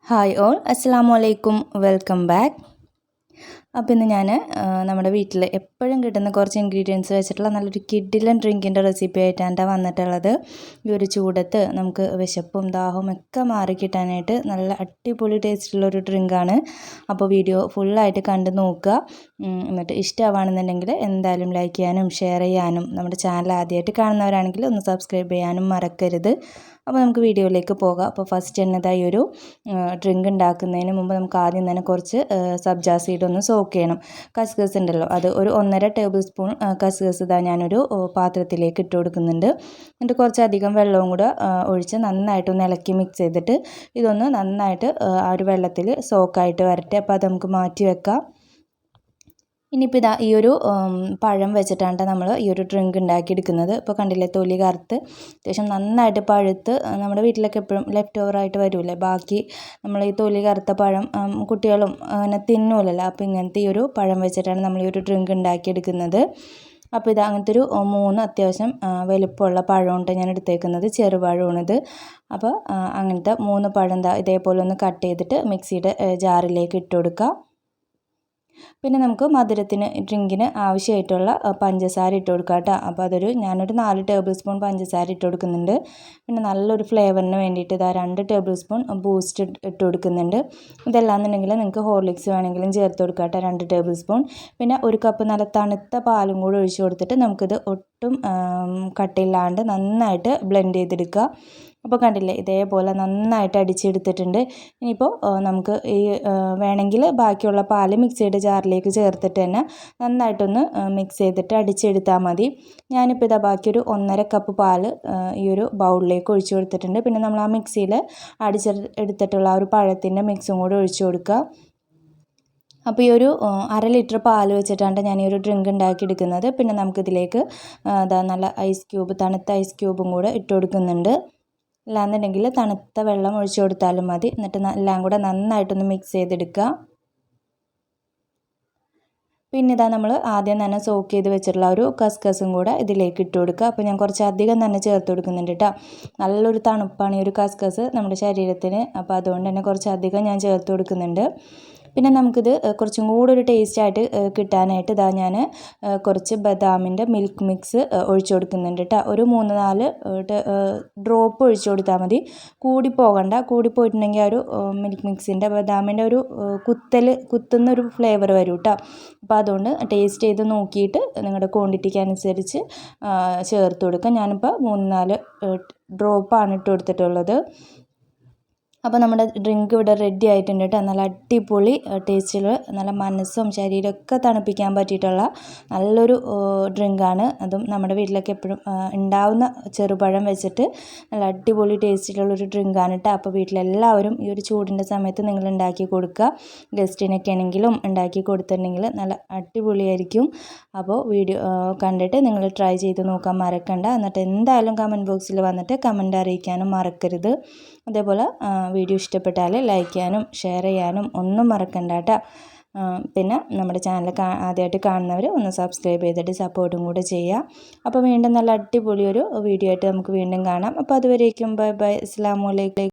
Hi all, അസ്സലാമു അലൈക്കും, welcome back. അപ്പോൾ ഇന്ന് ഞാൻ നമ്മുടെ വീട്ടിൽ എപ്പോഴും കിട്ടുന്ന കുറച്ച് ഇൻഗ്രീഡിയൻസ് വെച്ചിട്ടുള്ള നല്ലൊരു കിഡിലൻ ഡ്രിങ്കിൻ്റെ റെസിപ്പി ആയിട്ടാണ് വന്നിട്ടുള്ളത്. ഈ ഒരു ചൂടത്ത് നമുക്ക് വിശപ്പും ദാഹവും ഒക്കെ മാറി കിട്ടാനായിട്ട് നല്ല അടിപൊളി ടേസ്റ്റുള്ളൊരു ഡ്രിങ്കാണ്. അപ്പോൾ വീഡിയോ ഫുള്ളായിട്ട് കണ്ട് നോക്കുക. എന്നിട്ട് ഇഷ്ടമാണെന്നുണ്ടെങ്കിൽ എന്തായാലും ലൈക്ക് ചെയ്യാനും ഷെയർ ചെയ്യാനും നമ്മുടെ ചാനൽ ആദ്യമായിട്ട് കാണുന്നവരാണെങ്കിൽ ഒന്ന് സബ്സ്ക്രൈബ് ചെയ്യാനും മറക്കരുത്. അപ്പോൾ നമുക്ക് വീഡിയോയിലേക്ക് പോകാം. അപ്പോൾ ഫസ്റ്റ് തന്നെ ഈ ഒരു ഡ്രിങ്ക് ഉണ്ടാക്കുന്നതിന് മുമ്പ് നമുക്ക് ആദ്യം തന്നെ കുറച്ച് സബ്ജാ സീഡ് ഒന്ന് സോക്ക് ചെയ്യണം. കസ്കസ് ഉണ്ടല്ലോ, അത് ഒരു 1.5 ടേബിൾ സ്പൂൺ കസ്കസ് ഇതാ ഞാനൊരു പാത്രത്തിലേക്ക് ഇട്ട് കൊടുക്കുന്നുണ്ട്. എന്നിട്ട് കുറച്ചധികം വെള്ളവും കൂടെ ഒഴിച്ച് നന്നായിട്ടൊന്ന് ഇളക്കി മിക്സ് ചെയ്തിട്ട് ഇതൊന്ന് നന്നായിട്ട് ആ ഒരു വെള്ളത്തിൽ സോക്കായിട്ട് വരട്ടെ. അപ്പോൾ അത് നമുക്ക് മാറ്റി വെക്കാം. ഇനിയിപ്പോൾ ഇതാ ഈ ഒരു പഴം വെച്ചിട്ടാണ് നമ്മൾ ഈ ഒരു ഡ്രിങ്ക് ഉണ്ടാക്കിയെടുക്കുന്നത്. ഇപ്പോൾ കണ്ടില്ലേ, തൊലി കറുത്ത് അത്യാവശ്യം നന്നായിട്ട് പഴുത്ത് നമ്മുടെ വീട്ടിലൊക്കെ എപ്പോഴും ലെഫ്റ്റ് ഓവറായിട്ട് വരില്ലേ, ബാക്കി നമ്മൾ ഈ തൊലി കറുത്ത പഴം കുട്ടികളും അങ്ങനെ തിന്നൂലല്ലോ. അപ്പോൾ ഇങ്ങനത്തെ ഈ ഒരു പഴം വെച്ചിട്ടാണ് നമ്മൾ ഈ ഒരു ഡ്രിങ്ക് ഉണ്ടാക്കിയെടുക്കുന്നത്. അപ്പോൾ ഇത് അങ്ങനത്തെ ഒരു 3 അത്യാവശ്യം വലുപ്പമുള്ള പഴമുണ്ട് ഞാൻ എടുത്തേക്കുന്നത്, ചെറുപഴമാണിത്. അപ്പോൾ അങ്ങനത്തെ 3 പഴം ഇതേപോലെ ഒന്ന് കട്ട് ചെയ്തിട്ട് മിക്സിയുടെ ജാറിലേക്ക് ഇട്ട് കൊടുക്കുക. പിന്നെ നമുക്ക് മധുരത്തിന് ഡ്രിങ്കിന് ആവശ്യമായിട്ടുള്ള പഞ്ചസാര ഇട്ട് കൊടുക്കുക കേട്ടോ. അപ്പോൾ ഞാനൊരു 4 ടേബിൾ സ്പൂൺ പഞ്ചസാര ഇട്ട് കൊടുക്കുന്നുണ്ട്. പിന്നെ നല്ലൊരു ഫ്ലേവറിന് വേണ്ടിയിട്ട് 2 ടേബിൾ സ്പൂൺ ബൂസ്റ്റ് ഇട്ട് കൊടുക്കുന്നുണ്ട്. ഇതെല്ലാമെന്നുണ്ടെങ്കിൽ നിങ്ങൾക്ക് ഹോർലിക്സ് വേണമെങ്കിലും ചേർത്ത് കൊടുക്കുക കേട്ടോ, 2 ടേബിൾ സ്പൂൺ. പിന്നെ 1 കപ്പ് നല്ല തണുത്ത പാലും കൂടി ഒഴിച്ച് കൊടുത്തിട്ട് നമുക്കിത് ഒട്ടും കട്ടിയില്ലാണ്ട് നന്നായിട്ട് ബ്ലെൻഡ് ചെയ്തെടുക്കുക. അപ്പോൾ കണ്ടില്ലേ, ഇതേപോലെ നന്നായിട്ട് അടിച്ചെടുത്തിട്ടുണ്ട്. ഇനിയിപ്പോൾ നമുക്ക് ഈ വേണമെങ്കിൽ ബാക്കിയുള്ള പാൽ മിക്സിയുടെ ജാറിലേക്ക് ചേർത്തിട്ട് തന്നെ നന്നായിട്ടൊന്ന് മിക്സ് ചെയ്തിട്ട് അടിച്ചെടുത്താൽ മതി. ഞാനിപ്പോൾ ബാക്കിയൊരു 1.5 കപ്പ് പാൽ ഈ ഒരു ബൗളിലേക്ക് ഒഴിച്ചു കൊടുത്തിട്ടുണ്ട്. പിന്നെ നമ്മൾ ആ മിക്സിയിൽ അടിച്ചെടുത്തിട്ടുള്ള ആ ഒരു പഴത്തിൻ്റെ മിക്സും കൂടി ഒഴിച്ചു കൊടുക്കുക. അപ്പോൾ ഈ ഒരു 1/2 ലിറ്റർ പാൽ വെച്ചിട്ടാണ് ഞാൻ ഈ ഒരു ഡ്രിങ്ക് ഉണ്ടാക്കിയെടുക്കുന്നത്. പിന്നെ നമുക്കിതിലേക്ക് നല്ല തണുത്ത ഐസ് ക്യൂബും കൂടെ ഇട്ട് കൊടുക്കുന്നുണ്ട്. അല്ലാന്നുണ്ടെങ്കിൽ തണുത്ത വെള്ളം ഒഴിച്ചു കൊടുത്താലും മതി. എന്നിട്ട് എല്ലാം കൂടെ നന്നായിട്ടൊന്ന് മിക്സ് ചെയ്തെടുക്കുക. പിന്നെ നമ്മൾ ആദ്യം തന്നെ സോക്ക് ചെയ്ത് വെച്ചിട്ടുള്ള ഒരു കസ്കസും കൂടെ ഇതിലേക്ക് ഇട്ട് കൊടുക്കുക. അപ്പോൾ ഞാൻ കുറച്ച് അധികം തന്നെ ചേർത്ത് കൊടുക്കുന്നുണ്ട് കേട്ടോ. നല്ലൊരു തണുപ്പാണ് ഈ ഒരു കസ്കസ് നമ്മുടെ ശരീരത്തിന്. അപ്പോൾ അതുകൊണ്ട് തന്നെ കുറച്ച് അധികം ഞാൻ ചേർത്ത് കൊടുക്കുന്നുണ്ട്. പിന്നെ നമുക്കിത് കുറച്ചും കൂടെ ഒരു ടേസ്റ്റായിട്ട് കിട്ടാനായിട്ട് ഞാൻ കുറച്ച് ബദാമിൻ്റെ മിൽക്ക് മിക്സ് ഒഴിച്ചു കൊടുക്കുന്നുണ്ട് കേട്ടോ. ഒരു 3-4 ഡ്രോപ്പ് ഒഴിച്ചു കൊടുത്താൽ മതി. കൂടിപ്പോയിട്ടുണ്ടെങ്കിൽ ആ ഒരു മിൽക്ക് മിക്സിൻ്റെ ബദാമിൻ്റെ ഒരു കുത്തുന്നൊരു ഫ്ലേവർ വരും കേട്ടോ. അപ്പോൾ അതുകൊണ്ട് ടേസ്റ്റ് ചെയ്ത് നോക്കിയിട്ട് നിങ്ങളുടെ ക്വാണ്ടിറ്റിക്ക് അനുസരിച്ച് ചേർത്ത് കൊടുക്കുക. ഞാനിപ്പോൾ 3-4 ഡ്രോപ്പാണ് ഇട്ട് കൊടുത്തിട്ടുള്ളത്. അപ്പോൾ നമ്മുടെ ഡ്രിങ്ക് ഇവിടെ റെഡി ആയിട്ടുണ്ട് കേട്ടോ. നല്ല അടിപൊളി ടേസ്റ്റിൽ നല്ല മനസ്സും ശരീരമൊക്കെ തണുപ്പിക്കാൻ പറ്റിയിട്ടുള്ള നല്ലൊരു ഡ്രിങ്കാണ്. അതും നമ്മുടെ വീട്ടിലൊക്കെ എപ്പോഴും ഉണ്ടാവുന്ന ചെറുപഴം വെച്ചിട്ട് നല്ല അടിപൊളി ടേസ്റ്റിലുള്ളൊരു ഡ്രിങ്കാണ് കേട്ടോ. അപ്പോൾ വീട്ടിലെല്ലാവരും ഈ ഒരു ചൂടിൻ്റെ സമയത്ത് നിങ്ങൾ ഉണ്ടാക്കി കൊടുക്കുക. ഗസ്റ്റിനൊക്കെ ആണെങ്കിലും ഉണ്ടാക്കി കൊടുത്തിട്ടുണ്ടെങ്കിൽ നല്ല അടിപൊളിയായിരിക്കും. അപ്പോൾ വീഡിയോ കണ്ടിട്ട് നിങ്ങൾ ട്രൈ ചെയ്ത് നോക്കാൻ മറക്കണ്ട. എന്നിട്ട് എന്തായാലും കമൻറ്റ് ബോക്സിൽ വന്നിട്ട് കമൻറ്റ് അറിയിക്കാനും മറക്കരുത്. അതേപോലെ വീഡിയോ ഇഷ്ടപ്പെട്ടാൽ ലൈക്ക് ചെയ്യാനും ഷെയർ ചെയ്യാനും ഒന്നും മറക്കണ്ട കേട്ടോ. പിന്നെ നമ്മുടെ ചാനൽ ആദ്യമായിട്ട് കാണുന്നവർ ഒന്ന് സബ്സ്ക്രൈബ് ചെയ്തിട്ട് സപ്പോർട്ടും കൂടെ ചെയ്യുക. അപ്പോൾ വീണ്ടും നല്ല അടിപൊളിയൊരു വീഡിയോ ആയിട്ട് നമുക്ക് വീണ്ടും കാണാം. അപ്പോൾ അതുവരേക്കും ബൈ ബൈ, അസ്സലാമു അലൈക്കും.